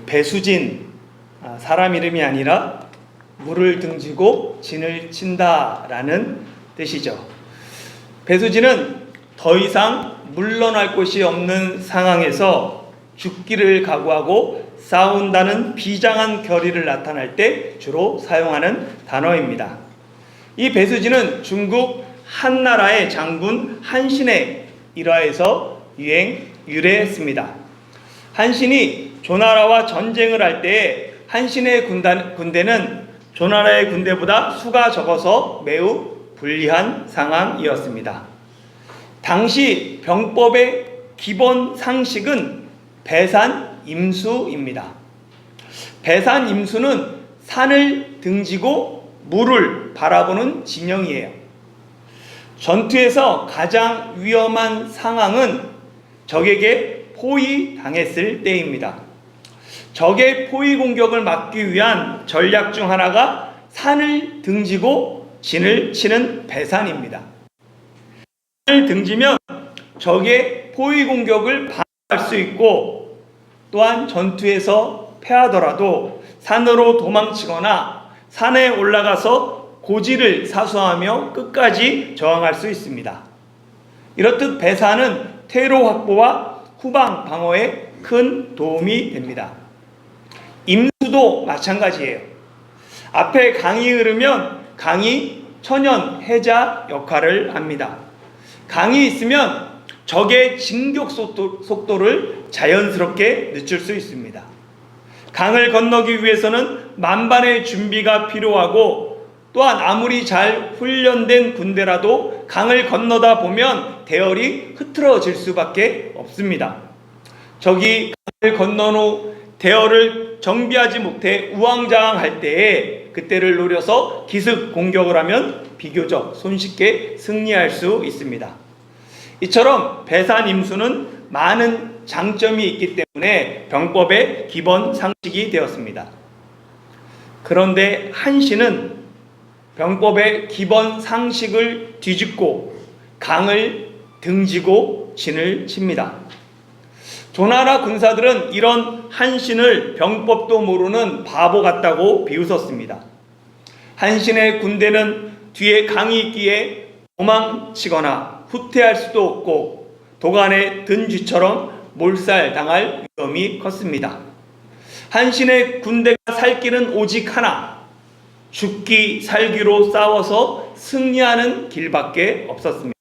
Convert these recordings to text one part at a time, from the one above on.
배수진, 사람 이름이 아니라 물을 등지고 진을 친다라는 뜻이죠. 배수진은 더 이상 물러날 곳이 없는 상황에서 죽기를 각오하고 싸운다는 비장한 결의를 나타낼 때 주로 사용하는 단어입니다. 이 배수진은 중국 한나라의 장군 한신의 일화에서 유래했습니다. 한신이 조나라와 전쟁을 할 때 한신의 군대는 조나라의 군대보다 수가 적어서 매우 불리한 상황이었습니다. 당시 병법의 기본 상식은 배산임수입니다. 배산임수는 산을 등지고 물을 바라보는 진영이에요. 전투에서 가장 위험한 상황은 적에게 포위당했을 때입니다. 적의 포위 공격을 막기 위한 전략 중 하나가 산을 등지고 진을 치는 배산입니다. 산을 등지면 적의 포위 공격을 방어할 수 있고, 또한 전투에서 패하더라도 산으로 도망치거나 산에 올라가서 고지를 사수하며 끝까지 저항할 수 있습니다. 이렇듯 배산은 퇴로 확보와 후방 방어에 큰 도움이 됩니다. 임수도 마찬가지예요. 앞에 강이 흐르면 강이 천연 해자 역할을 합니다. 강이 있으면 적의 진격 속도를 자연스럽게 늦출 수 있습니다. 강을 건너기 위해서는 만반의 준비가 필요하고, 또한 아무리 잘 훈련된 군대라도 강을 건너다 보면 대열이 흐트러질 수밖에 없습니다. 적이 강을 건넌 후 대열을 정비하지 못해 우왕좌왕할 때에 그때를 노려서 기습 공격을 하면 비교적 손쉽게 승리할 수 있습니다. 이처럼 배산임수는 많은 장점이 있기 때문에 병법의 기본 상식이 되었습니다. 그런데 한신은 병법의 기본 상식을 뒤집고 강을 등지고 진을 칩니다. 조나라 군사들은 이런 한신을 병법도 모르는 바보 같다고 비웃었습니다. 한신의 군대는 뒤에 강이 있기에 도망치거나 후퇴할 수도 없고 도간에 든 쥐처럼 몰살당할 위험이 컸습니다. 한신의 군대가 살 길은 오직 하나, 죽기 살기로 싸워서 승리하는 길밖에 없었습니다.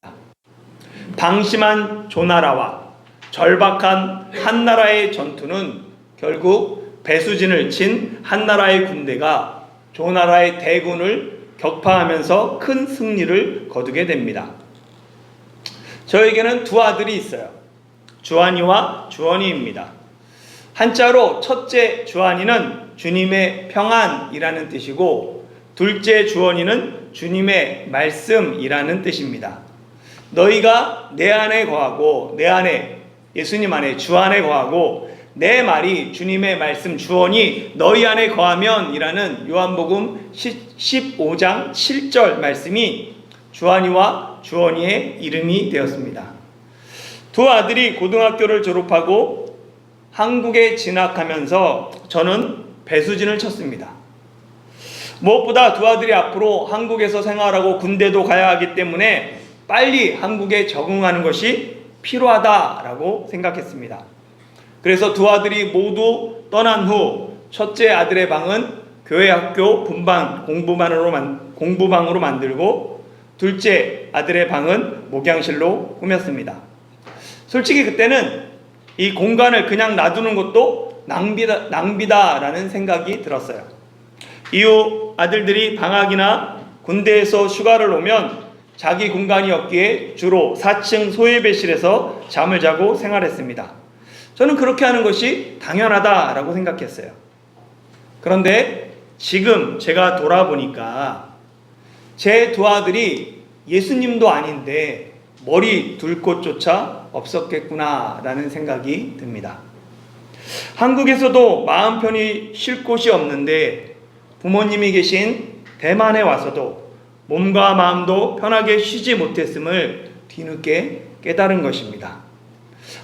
방심한 조나라와 절박한 한나라의 전투는 결국 배수진을 친 한나라의 군대가 조나라의 대군을 격파하면서 큰 승리를 거두게 됩니다. 저에게는 두 아들이 있어요. 주한이와 주원이입니다. 한자로 첫째 주한이는 주님의 평안이라는 뜻이고, 둘째 주원이는 주님의 말씀이라는 뜻입니다. 너희가 내 안에 거하고, 내 안에 예수님 안에 주 안에 거하고, 내 말이 주님의 말씀 주원이 너희 안에 거하면 이라는 요한복음 15장 7절 말씀이 주한이와 주원이의 이름이 되었습니다. 두 아들이 고등학교를 졸업하고 한국에 진학하면서 저는 배수진을 쳤습니다. 무엇보다 두 아들이 앞으로 한국에서 생활하고 군대도 가야 하기 때문에 빨리 한국에 적응하는 것이 필요하다라고 생각했습니다. 그래서 두 아들이 모두 떠난 후 첫째 아들의 방은 교회 학교 분반 공부방으로 만들고, 둘째 아들의 방은 목양실로 꾸몄습니다. 솔직히 그때는 이 공간을 그냥 놔두는 것도 낭비다라는 생각이 들었어요. 이후 아들들이 방학이나 군대에서 휴가를 오면 자기 공간이 없기에 주로 4층 소예배실에서 잠을 자고 생활했습니다. 저는 그렇게 하는 것이 당연하다라고 생각했어요. 그런데 지금 제가 돌아보니까 제 두 아들이 예수님도 아닌데 머리 둘 곳조차 없었겠구나라는 생각이 듭니다. 한국에서도 마음 편히 쉴 곳이 없는데 부모님이 계신 대만에 와서도 몸과 마음도 편하게 쉬지 못했음을 뒤늦게 깨달은 것입니다.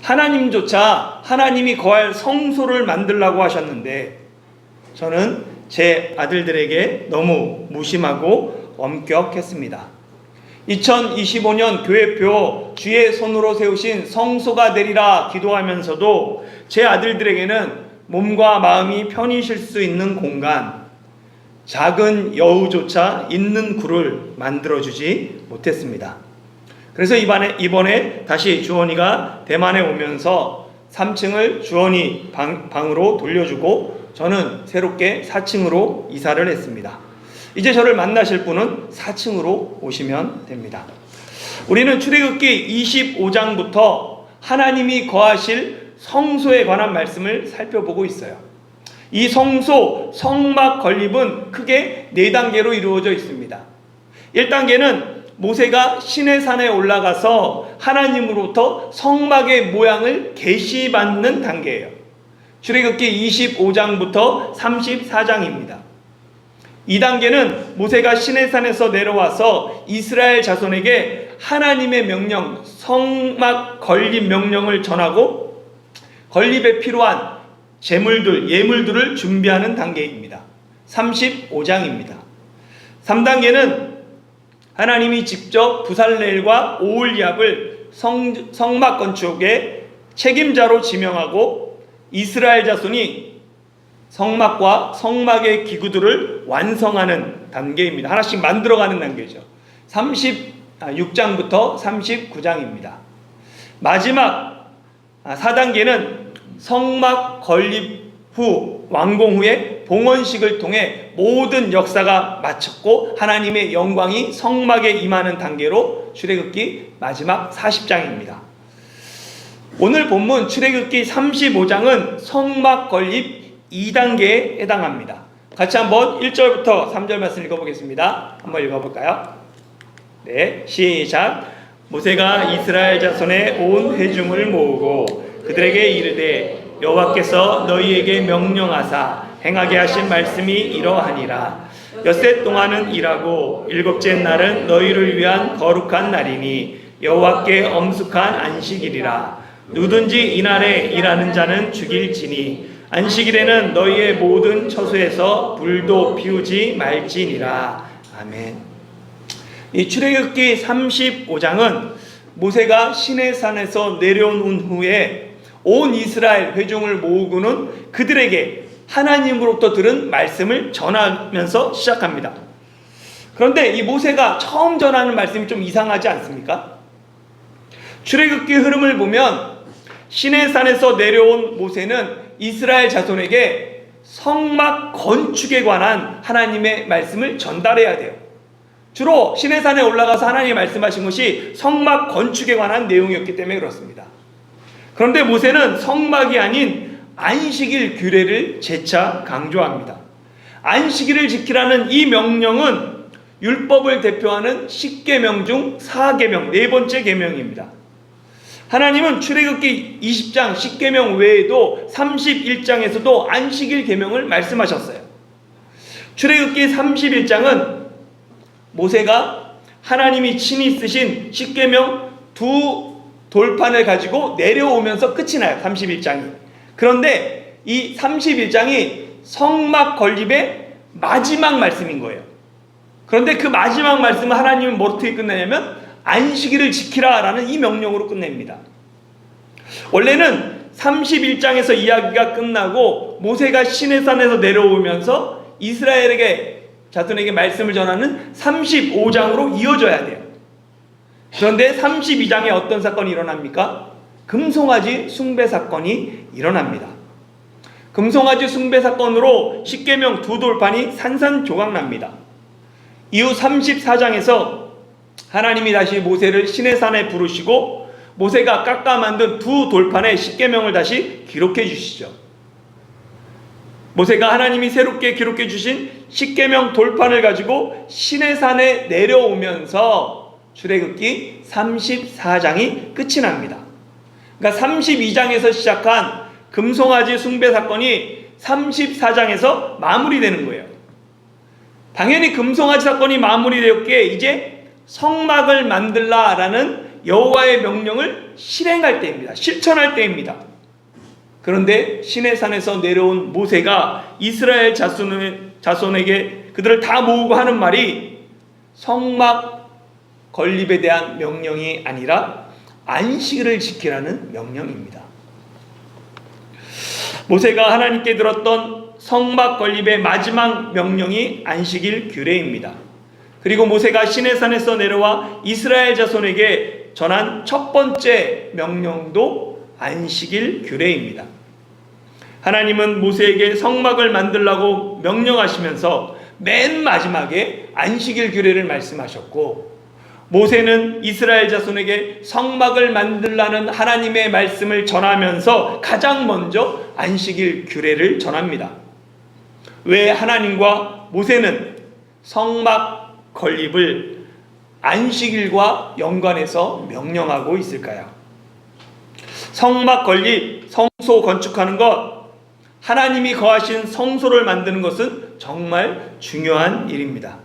하나님조차 하나님이 거할 성소를 만들라고 하셨는데 저는 제 아들들에게 너무 무심하고 엄격했습니다. 2025년 교회표 주의 손으로 세우신 성소가 되리라 기도하면서도 제 아들들에게는 몸과 마음이 편히 쉴 수 있는 공간, 작은 여우조차 있는 굴을 만들어주지 못했습니다. 그래서 이번에 다시 주원이가 대만에 오면서 3층을 주원이 방으로 돌려주고 저는 새롭게 4층으로 이사를 했습니다. 이제 저를 만나실 분은 4층으로 오시면 됩니다. 우리는 출애굽기 25장부터 하나님이 거하실 성소에 관한 말씀을 살펴보고 있어요. 이 성소, 성막 건립은 크게 4단계로 이루어져 있습니다. 1단계는 모세가 시내산에 올라가서 하나님으로부터 성막의 모양을 계시받는 단계예요. 출애굽기 25장부터 34장입니다. 2단계는 모세가 시내산에서 내려와서 이스라엘 자손에게 하나님의 명령, 성막 건립 명령을 전하고 건립에 필요한 예물들을 준비하는 단계입니다. 35장입니다. 3단계는 하나님이 직접 부살렐과 오홀리압을 성막 건축의 책임자로 지명하고 이스라엘 자손이 성막과 성막의 기구들을 완성하는 단계입니다. 하나씩 만들어가는 단계죠. 36장부터 39장입니다. 마지막 4단계는 성막 건립 후 완공 후에 봉헌식을 통해 모든 역사가 마쳤고 하나님의 영광이 성막에 임하는 단계로 출애굽기 마지막 40장입니다. 오늘 본문 출애굽기 35장은 성막 건립 2단계에 해당합니다. 같이 한번 1절부터 3절 말씀 읽어보겠습니다. 한번 읽어볼까요? 네, 시작. 모세가 이스라엘 자손의 온 회중을 모으고 그들에게 이르되 여호와께서 너희에게 명령하사 행하게 하신 말씀이 이러하니라. 엿새 동안은 일하고 일곱째 날은 너희를 위한 거룩한 날이니 여호와께 엄숙한 안식일이라. 누든지 이날에 일하는 자는 죽일지니 안식일에는 너희의 모든 처소에서 불도 피우지 말지니라. 아멘. 이 출애굽기 35장은 모세가 시내산에서 내려온 후에 온 이스라엘 회중을 모으고는 그들에게 하나님으로부터 들은 말씀을 전하면서 시작합니다. 그런데 이 모세가 처음 전하는 말씀이 좀 이상하지 않습니까? 출애굽기 흐름을 보면 시내산에서 내려온 모세는 이스라엘 자손에게 성막 건축에 관한 하나님의 말씀을 전달해야 돼요. 주로 시내산에 올라가서 하나님이 말씀하신 것이 성막 건축에 관한 내용이었기 때문에 그렇습니다. 그런데 모세는 성막이 아닌 안식일 규례를 재차 강조합니다. 안식일을 지키라는 이 명령은 율법을 대표하는 10계명 중 4계명, 4번째 계명입니다. 하나님은 출애굽기 20장 10계명 외에도 31장에서도 안식일 계명을 말씀하셨어요. 출애굽기 31장은 모세가 하나님이 친히 쓰신 10계명 2 돌판을 가지고 내려오면서 끝이 나요. 31장이. 그런데 이 31장이 성막 건립의 마지막 말씀인 거예요. 그런데 그 마지막 말씀은 하나님은 어떻게 끝내냐면 안식일을 지키라 라는 이 명령으로 끝냅니다. 원래는 31장에서 이야기가 끝나고 모세가 시내산에서 내려오면서 이스라엘에게 자손에게 말씀을 전하는 35장으로 이어져야 돼요. 그런데 32장에 어떤 사건이 일어납니까? 금송아지 숭배 사건이 일어납니다. 금송아지 숭배 사건으로 10계명 2 돌판이 산산조각납니다. 이후 34장에서 하나님이 다시 모세를 시내산에 부르시고 모세가 깎아 만든 2 돌판에 10계명을 다시 기록해 주시죠. 모세가 하나님이 새롭게 기록해 주신 10계명 돌판을 가지고 시내산에 내려오면서 출애굽기 34장이 끝이 납니다. 그러니까 32장에서 시작한 금송아지 숭배 사건이 34장에서 마무리되는 거예요. 당연히 금송아지 사건이 마무리되었기에 이제 성막을 만들라라는 여호와의 명령을 실행할 때입니다. 실천할 때입니다. 그런데 시내산에서 내려온 모세가 이스라엘 자손에게 그들을 다 모으고 하는 말이 성막 건립에 대한 명령이 아니라 안식일을 지키라는 명령입니다. 모세가 하나님께 들었던 성막 건립의 마지막 명령이 안식일 규례입니다. 그리고 모세가 시내산에서 내려와 이스라엘 자손에게 전한 첫 번째 명령도 안식일 규례입니다. 하나님은 모세에게 성막을 만들라고 명령하시면서 맨 마지막에 안식일 규례를 말씀하셨고, 모세는 이스라엘 자손에게 성막을 만들라는 하나님의 말씀을 전하면서 가장 먼저 안식일 규례를 전합니다. 왜 하나님과 모세는 성막 건립을 안식일과 연관해서 명령하고 있을까요? 성막 건립, 성소 건축하는 것, 하나님이 거하신 성소를 만드는 것은 정말 중요한 일입니다.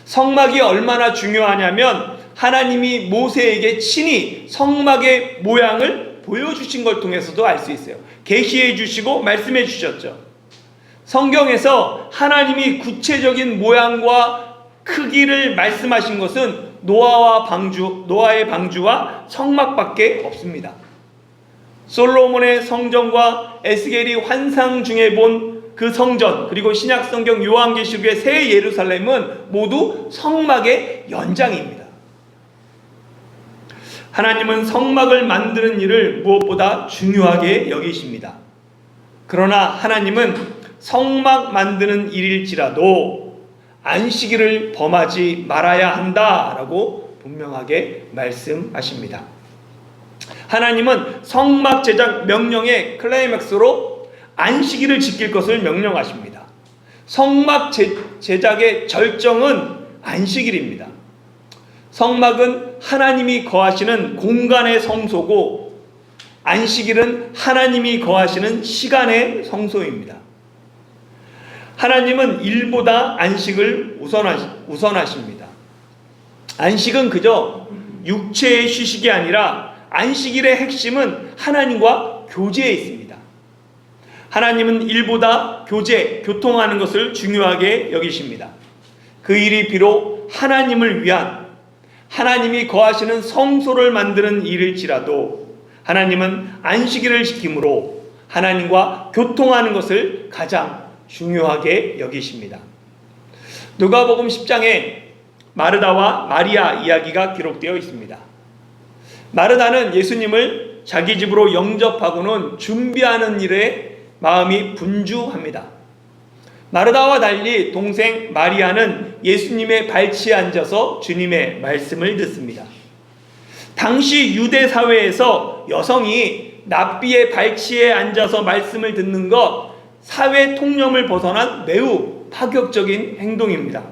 성막이 얼마나 중요하냐면 하나님이 모세에게 친히 성막의 모양을 보여주신 걸 통해서도 알 수 있어요. 계시해 주시고 말씀해 주셨죠. 성경에서 하나님이 구체적인 모양과 크기를 말씀하신 것은 노아의 방주와 성막밖에 없습니다. 솔로몬의 성전과 에스겔이 환상 중에 본 그 성전, 그리고 신약 성경 요한계시록의 새 예루살렘은 모두 성막의 연장입니다. 하나님은 성막을 만드는 일을 무엇보다 중요하게 여기십니다. 그러나 하나님은 성막 만드는 일일지라도 안식일을 범하지 말아야 한다라고 분명하게 말씀하십니다. 하나님은 성막 제작 명령의 클라이맥스로 안식일을 지킬 것을 명령하십니다. 성막 제작의 절정은 안식일입니다. 성막은 하나님이 거하시는 공간의 성소고, 안식일은 하나님이 거하시는 시간의 성소입니다. 하나님은 일보다 안식을 우선하십니다. 안식은 그저 육체의 휴식이 아니라 안식일의 핵심은 하나님과 교제에 있습니다. 하나님은 일보다 교통하는 것을 중요하게 여기십니다. 그 일이 비록 하나님을 위한, 하나님이 거하시는 성소를 만드는 일일지라도 하나님은 안식일을 지킴으로 하나님과 교통하는 것을 가장 중요하게 여기십니다. 누가복음 10장에 마르다와 마리아 이야기가 기록되어 있습니다. 마르다는 예수님을 자기 집으로 영접하고는 준비하는 일에 마음이 분주합니다. 마르다와 달리 동생 마리아는 예수님의 발치에 앉아서 주님의 말씀을 듣습니다. 당시 유대 사회에서 여성이 납비의 발치에 앉아서 말씀을 듣는 것, 사회 통념을 벗어난 매우 파격적인 행동입니다.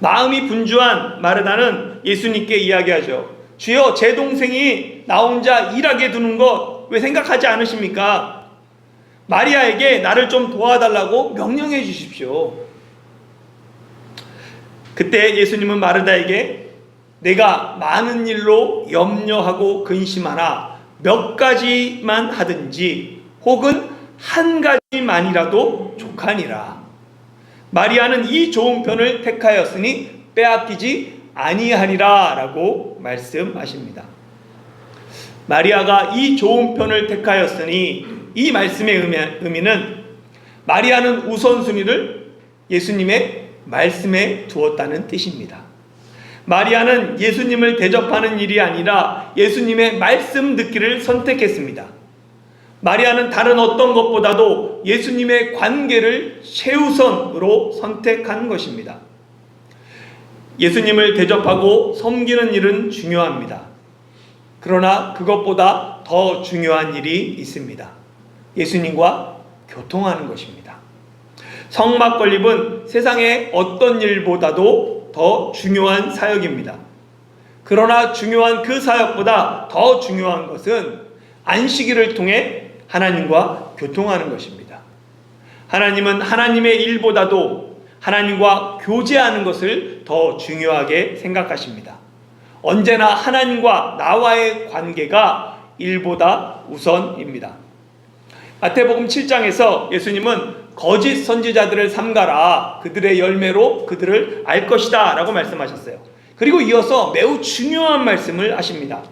마음이 분주한 마르다는 예수님께 이야기하죠. 주여, 제 동생이 나 혼자 일하게 두는 것 왜 생각하지 않으십니까? 마리아에게 나를 좀 도와달라고 명령해 주십시오. 그때 예수님은 마르다에게 내가 많은 일로 염려하고 근심하나 몇 가지만 하든지 혹은 한 가지만이라도 족하니라. 마리아는 이 좋은 편을 택하였으니 빼앗기지 아니하리라 라고 말씀하십니다. 마리아가 이 좋은 편을 택하였으니, 이 말씀의 의미는 마리아는 우선순위를 예수님의 말씀에 두었다는 뜻입니다. 마리아는 예수님을 대접하는 일이 아니라 예수님의 말씀 듣기를 선택했습니다. 마리아는 다른 어떤 것보다도 예수님의 관계를 최우선으로 선택한 것입니다. 예수님을 대접하고 섬기는 일은 중요합니다. 그러나 그것보다 더 중요한 일이 있습니다. 예수님과 교통하는 것입니다. 성막 건립은 세상의 어떤 일보다도 더 중요한 사역입니다. 그러나 중요한 그 사역보다 더 중요한 것은 안식일을 통해 하나님과 교통하는 것입니다. 하나님은 하나님의 일보다도 하나님과 교제하는 것을 더 중요하게 생각하십니다. 언제나 하나님과 나와의 관계가 일보다 우선입니다. 마태복음 7장에서 예수님은 거짓 선지자들을 삼가라, 그들의 열매로 그들을 알 것이다 라고 말씀하셨어요. 그리고 이어서 매우 중요한 말씀을 하십니다.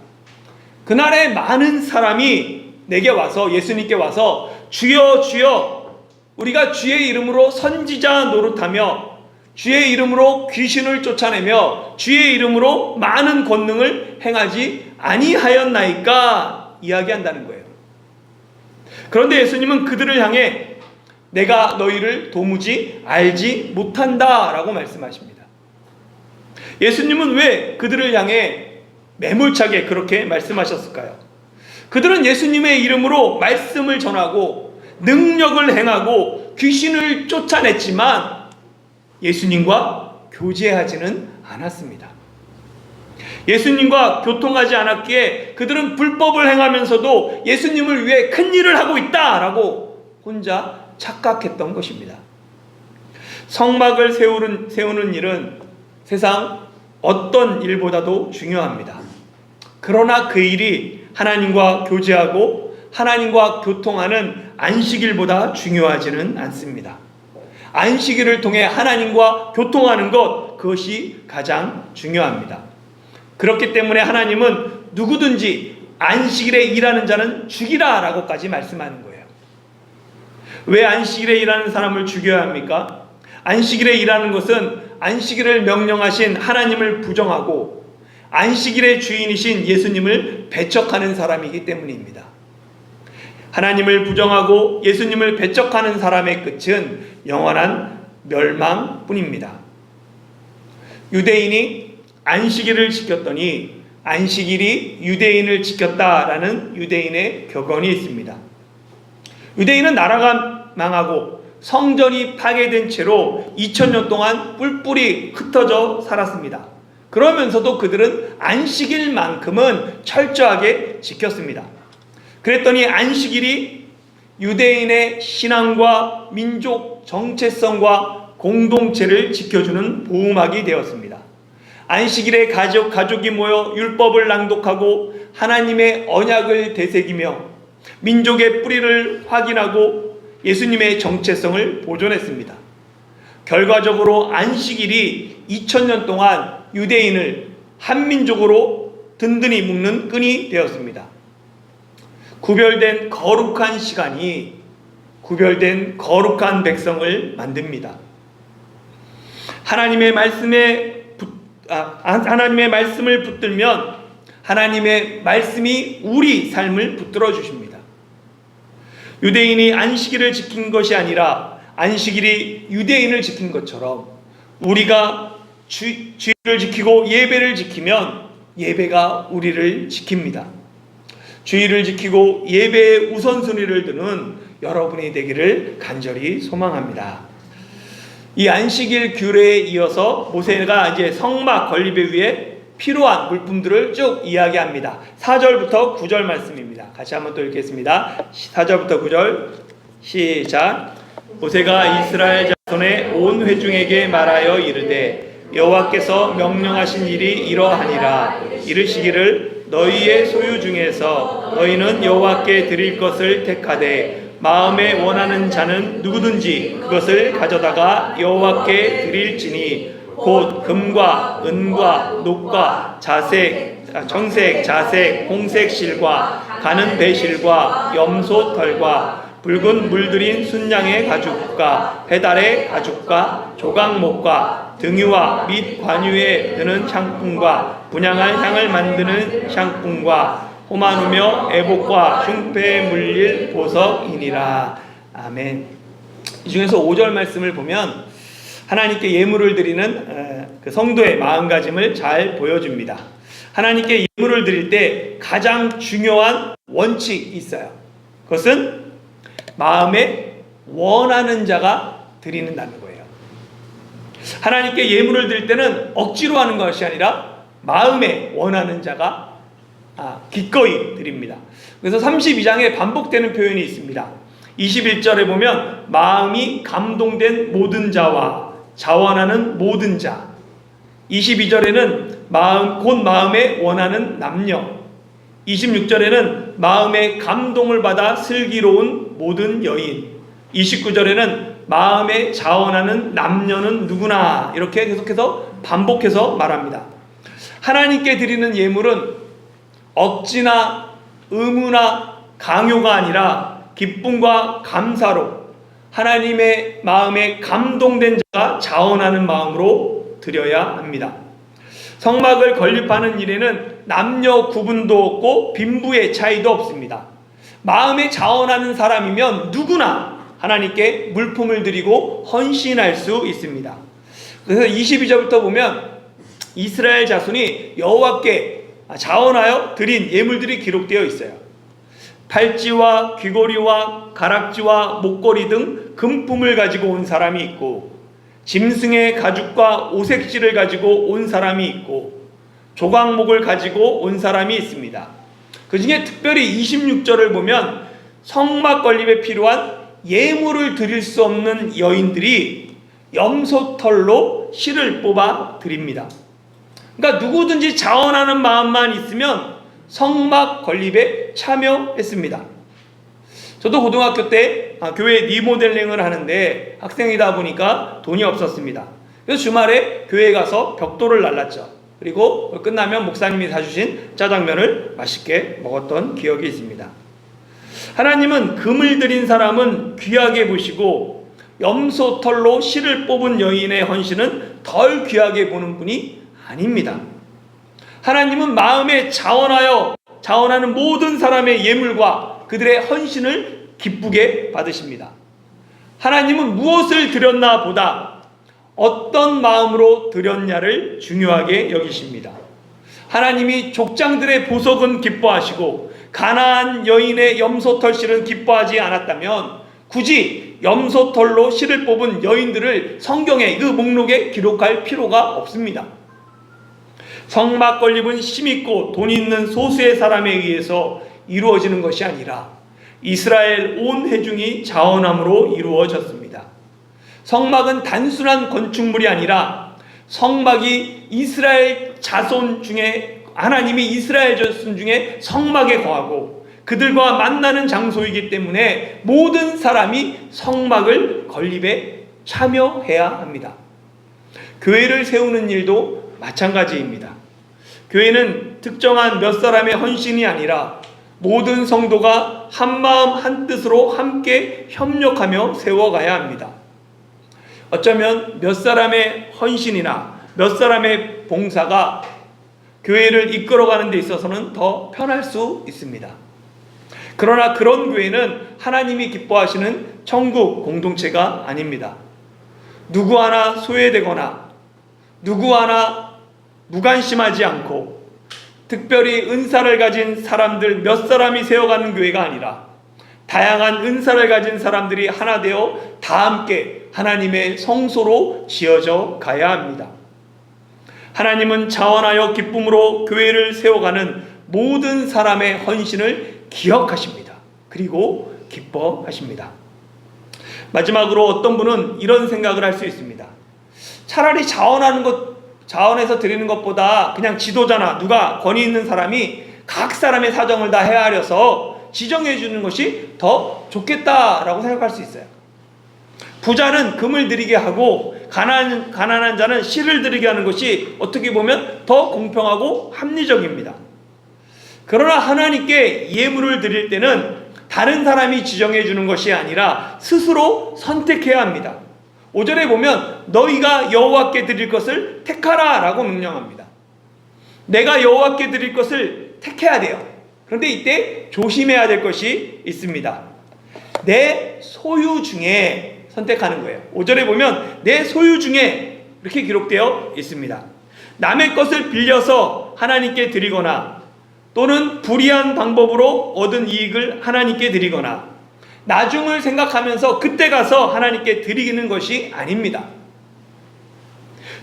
그날에 많은 사람이 내게 와서, 예수님께 와서 주여 주여 우리가 주의 이름으로 선지자 노릇하며 주의 이름으로 귀신을 쫓아내며 주의 이름으로 많은 권능을 행하지 아니하였나이까 이야기한다는 거예요. 그런데 예수님은 그들을 향해 내가 너희를 도무지 알지 못한다 라고 말씀하십니다. 예수님은 왜 그들을 향해 매몰차게 그렇게 말씀하셨을까요? 그들은 예수님의 이름으로 말씀을 전하고 능력을 행하고 귀신을 쫓아냈지만 예수님과 교제하지는 않았습니다. 예수님과 교통하지 않았기에 그들은 불법을 행하면서도 예수님을 위해 큰 일을 하고 있다라고 혼자 착각했던 것입니다. 성막을 세우는 일은 세상 어떤 일보다도 중요합니다. 그러나 그 일이 하나님과 교제하고 하나님과 교통하는 안식일보다 중요하지는 않습니다. 안식일을 통해 하나님과 교통하는 것, 그것이 가장 중요합니다. 그렇기 때문에 하나님은 누구든지 안식일에 일하는 자는 죽이라 라고까지 말씀하는 거예요. 왜 안식일에 일하는 사람을 죽여야 합니까? 안식일에 일하는 것은 안식일을 명령하신 하나님을 부정하고 안식일의 주인이신 예수님을 배척하는 사람이기 때문입니다. 하나님을 부정하고 예수님을 배척하는 사람의 끝은 영원한 멸망뿐입니다. 유대인이 안식일을 지켰더니 안식일이 유대인을 지켰다라는 유대인의 격언이 있습니다. 유대인은 나라가 망하고 성전이 파괴된 채로 2000년 동안 뿔뿔이 흩어져 살았습니다. 그러면서도 그들은 안식일만큼은 철저하게 지켰습니다. 그랬더니 안식일이 유대인의 신앙과 민족 정체성과 공동체를 지켜주는 보호막이 되었습니다. 안식일에 가족이 모여 율법을 낭독하고 하나님의 언약을 되새기며 민족의 뿌리를 확인하고 예수님의 정체성을 보존했습니다. 결과적으로 안식일이 2000년 동안 유대인을 한민족으로 든든히 묶는 끈이 되었습니다. 구별된 거룩한 시간이 구별된 거룩한 백성을 만듭니다. 하나님의 말씀을 붙들면 하나님의 말씀이 우리 삶을 붙들어 주십니다. 유대인이 안식일을 지킨 것이 아니라 안식일이 유대인을 지킨 것처럼 우리가 주일을 지키고 예배를 지키면 예배가 우리를 지킵니다. 주일을 지키고 예배의 우선순위를 두는 여러분이 되기를 간절히 소망합니다. 이 안식일 규례에 이어서 모세가 이제 성막 건립을 위해 필요한 물품들을 쭉 이야기합니다. 4절부터 9절 말씀입니다. 같이 한번 또 읽겠습니다. 4절부터 9절 시작. 모세가 이스라엘 자손의 온 회중에게 말하여 이르되 여호와께서 명령하신 일이 이러하니라. 이르시기를 너희의 소유 중에서 너희는 여호와께 드릴 것을 택하되 마음에 원하는 자는 누구든지 그것을 가져다가 여호와께 드릴지니 곧 금과 은과 녹과 청색, 자색, 홍색 실과 가는 배실과 염소 털과 붉은 물들인 순양의 가죽과 배달의 가죽과 조각목과 등유와 및 관유에 드는 향품과 분향할 향을 만드는 향품과 호마누며 애복과 흉패에 물릴 보석이니라. 아멘. 이 중에서 5절 말씀을 보면 하나님께 예물을 드리는 그 성도의 마음가짐을 잘 보여줍니다. 하나님께 예물을 드릴 때 가장 중요한 원칙이 있어요. 그것은 마음에 원하는 자가 드리는다는 거예요. 하나님께 예물을 드릴 때는 억지로 하는 것이 아니라 마음에 원하는 자가 기꺼이 드립니다. 그래서 32장에 반복되는 표현이 있습니다. 21절에 보면 마음이 감동된 모든 자와 자원하는 모든 자. 22절에는 곧 마음에 원하는 남녀, 26절에는 마음에 감동을 받아 슬기로운 모든 여인, 29절에는 마음에 자원하는 남녀는 누구나, 이렇게 계속해서 반복해서 말합니다. 하나님께 드리는 예물은 억지나 의무나 강요가 아니라 기쁨과 감사로 하나님의 마음에 감동된 자가 자원하는 마음으로 드려야 합니다. 성막을 건립하는 일에는 남녀 구분도 없고 빈부의 차이도 없습니다. 마음에 자원하는 사람이면 누구나 하나님께 물품을 드리고 헌신할 수 있습니다. 그래서 22절부터 보면 이스라엘 자손이 여호와께 자원하여 드린 예물들이 기록되어 있어요. 팔찌와 귀걸이와 가락지와 목걸이 등 금품을 가지고 온 사람이 있고, 짐승의 가죽과 오색실을 가지고 온 사람이 있고, 조각목을 가지고 온 사람이 있습니다. 그 중에 특별히 26절을 보면 성막 건립에 필요한 예물을 드릴 수 없는 여인들이 염소털로 실을 뽑아 드립니다. 그러니까 누구든지 자원하는 마음만 있으면 성막 건립에 참여했습니다. 저도 고등학교 때 교회 리모델링을 하는데 학생이다 보니까 돈이 없었습니다. 그래서 주말에 교회에 가서 벽돌을 날랐죠. 그리고 끝나면 목사님이 사주신 짜장면을 맛있게 먹었던 기억이 있습니다. 하나님은 금을 들인 사람은 귀하게 보시고 염소털로 실을 뽑은 여인의 헌신은 덜 귀하게 보는 분이 아닙니다. 하나님은 마음에 자원하는 모든 사람의 예물과 그들의 헌신을 기쁘게 받으십니다. 하나님은 무엇을 드렸나 보다 어떤 마음으로 드렸냐를 중요하게 여기십니다. 하나님이 족장들의 보석은 기뻐하시고 가나안 여인의 염소털 실은 기뻐하지 않았다면 굳이 염소털로 실을 뽑은 여인들을 성경의 그 목록에 기록할 필요가 없습니다. 성막 건립은 힘있고 돈 있는 소수의 사람에 의해서 이루어지는 것이 아니라 이스라엘 온 회중이 자원함으로 이루어졌습니다. 성막은 단순한 건축물이 아니라 성막이 이스라엘 자손 중에, 하나님이 이스라엘 자손 중에 성막에 거하고 그들과 만나는 장소이기 때문에 모든 사람이 성막을 건립에 참여해야 합니다. 교회를 세우는 일도 마찬가지입니다. 교회는 특정한 몇 사람의 헌신이 아니라 모든 성도가 한마음 한뜻으로 함께 협력하며 세워가야 합니다. 어쩌면 몇 사람의 헌신이나 몇 사람의 봉사가 교회를 이끌어가는 데 있어서는 더 편할 수 있습니다. 그러나 그런 교회는 하나님이 기뻐하시는 천국 공동체가 아닙니다. 누구 하나 소외되거나 누구 하나 무관심하지 않고 특별히 은사를 가진 사람들 몇 사람이 세워가는 교회가 아니라 다양한 은사를 가진 사람들이 하나 되어 다 함께 하나님의 성소로 지어져 가야 합니다. 하나님은 자원하여 기쁨으로 교회를 세워가는 모든 사람의 헌신을 기억하십니다. 그리고 기뻐하십니다. 마지막으로 어떤 분은 이런 생각을 할 수 있습니다. 차라리 자원해서 드리는 것보다 그냥 지도자나 누가 권위 있는 사람이 각 사람의 사정을 다 헤아려서 지정해 주는 것이 더 좋겠다라고 생각할 수 있어요. 부자는 금을 드리게 하고 가난한 자는 실을 드리게 하는 것이 어떻게 보면 더 공평하고 합리적입니다. 그러나 하나님께 예물을 드릴 때는 다른 사람이 지정해 주는 것이 아니라 스스로 선택해야 합니다. 5절에 보면 너희가 여호와께 드릴 것을 택하라 라고 명령합니다. 내가 여호와께 드릴 것을 택해야 돼요. 그런데 이때 조심해야 될 것이 있습니다. 내 소유 중에 선택하는 거예요. 5절에 보면 내 소유 중에 이렇게 기록되어 있습니다. 남의 것을 빌려서 하나님께 드리거나 또는 불의한 방법으로 얻은 이익을 하나님께 드리거나 나중을 생각하면서 그때 가서 하나님께 드리는 것이 아닙니다.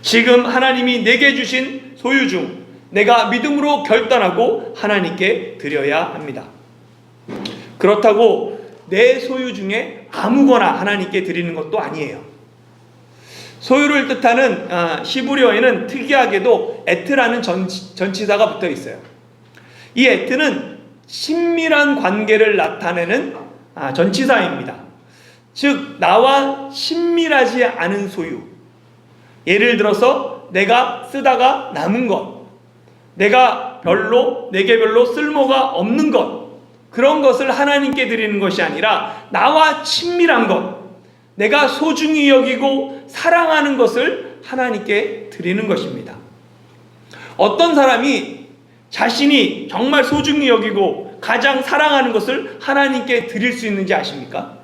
지금 하나님이 내게 주신 소유 중 내가 믿음으로 결단하고 하나님께 드려야 합니다. 그렇다고 내 소유 중에 아무거나 하나님께 드리는 것도 아니에요. 소유를 뜻하는 시브리어에는 특이하게도 에트라는 전치사가 붙어 있어요. 이 에트는 친밀한 관계를 나타내는 전치사입니다. 즉 나와 친밀하지 않은 소유, 예를 들어서 내가 쓰다가 남은 것, 내게 별로 쓸모가 없는 것, 그런 것을 하나님께 드리는 것이 아니라 나와 친밀한 것, 내가 소중히 여기고 사랑하는 것을 하나님께 드리는 것입니다. 어떤 사람이 자신이 정말 소중히 여기고 가장 사랑하는 것을 하나님께 드릴 수 있는지 아십니까?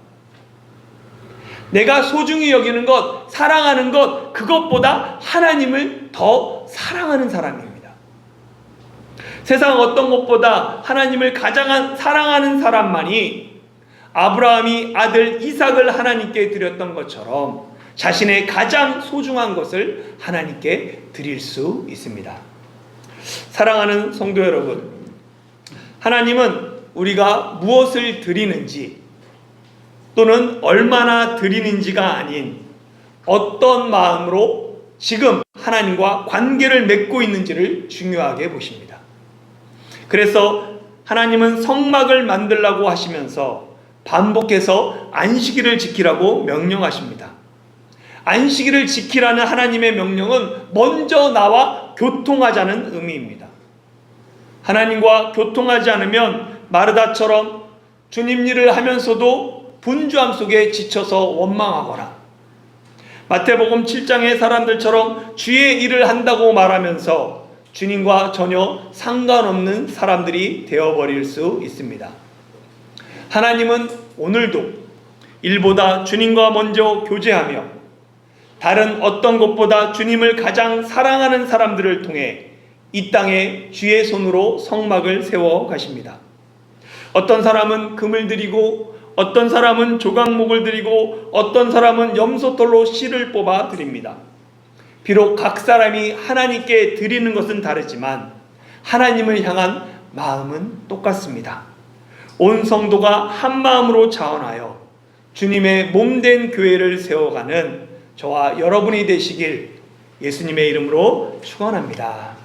내가 소중히 여기는 것, 사랑하는 것, 그것보다 하나님을 더 사랑하는 사람입니다. 세상 어떤 것보다 하나님을 가장 사랑하는 사람만이 아브라함이 아들 이삭을 하나님께 드렸던 것처럼 자신의 가장 소중한 것을 하나님께 드릴 수 있습니다. 사랑하는 성도 여러분, 하나님은 우리가 무엇을 드리는지 또는 얼마나 드리는지가 아닌 어떤 마음으로 지금 하나님과 관계를 맺고 있는지를 중요하게 보십니다. 그래서 하나님은 성막을 만들라고 하시면서 반복해서 안식일을 지키라고 명령하십니다. 안식일을 지키라는 하나님의 명령은 먼저 나와 교통하자는 의미입니다. 하나님과 교통하지 않으면 마르다처럼 주님 일을 하면서도 분주함 속에 지쳐서 원망하거나, 마태복음 7장의 사람들처럼 주의 일을 한다고 말하면서 주님과 전혀 상관없는 사람들이 되어버릴 수 있습니다. 하나님은 오늘도 일보다 주님과 먼저 교제하며 다른 어떤 것보다 주님을 가장 사랑하는 사람들을 통해 이 땅에 주의 손으로 성막을 세워 가십니다. 어떤 사람은 금을 드리고, 어떤 사람은 조각목을 드리고, 어떤 사람은 염소털로 실을 뽑아 드립니다. 비록 각 사람이 하나님께 드리는 것은 다르지만 하나님을 향한 마음은 똑같습니다. 온 성도가 한 마음으로 자원하여 주님의 몸된 교회를 세워가는 저와 여러분이 되시길 예수님의 이름으로 축원합니다.